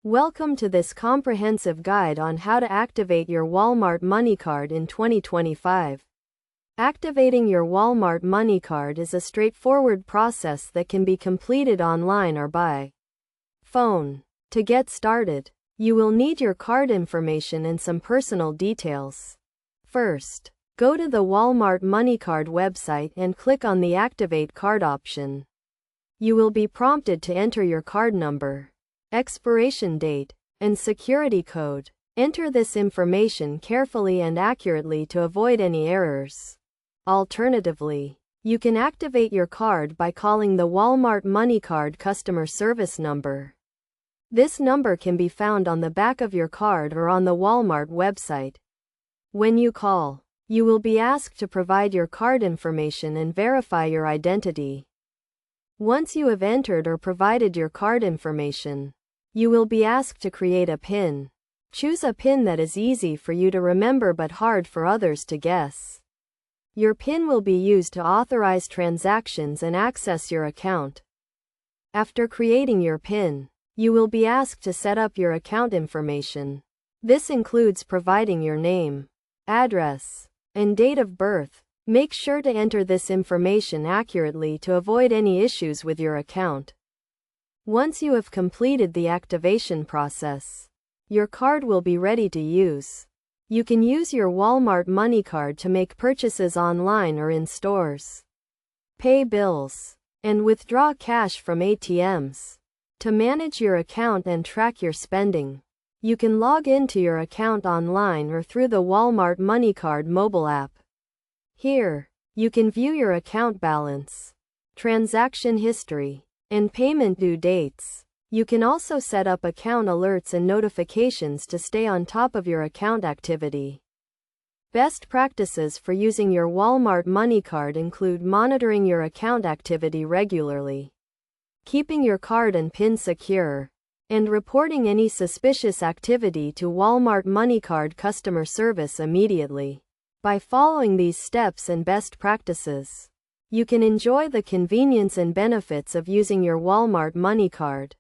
Welcome to this comprehensive guide on how to activate your Walmart Moneycard in 2025. Activating your Walmart Moneycard is a straightforward process that can be completed online or by phone. To get started, you will need your card information and some personal details. First, go to the Walmart Moneycard website and click on the Activate Card option. You will be prompted to enter your card number, expiration date, and security code. Enter this information carefully and accurately to avoid any errors. Alternatively, you can activate your card by calling the Walmart Moneycard customer service number. This number can be found on the back of your card or on the Walmart website. When you call, you will be asked to provide your card information and verify your identity. Once you have entered or provided your card information, you will be asked to create a PIN. Choose a PIN that is easy for you to remember but hard for others to guess. Your PIN will be used to authorize transactions and access your account. After creating your PIN, you will be asked to set up your account information. This includes providing your name, address, and date of birth. Make sure to enter this information accurately to avoid any issues with your account. Once you have completed the activation process, your card will be ready to use. You can use your Walmart Moneycard to make purchases online or in stores, pay bills, and withdraw cash from ATMs. To manage your account and track your spending, you can log into your account online or through the Walmart Moneycard mobile app. Here, you can view your account balance, transaction history, and payment due dates. You can also set up account alerts and notifications to stay on top of your account activity. Best practices for using your Walmart Moneycard include monitoring your account activity regularly, keeping your card and PIN secure, and reporting any suspicious activity to Walmart Moneycard customer service immediately. By following these steps and best practices, you can enjoy the convenience and benefits of using your Walmart Moneycard.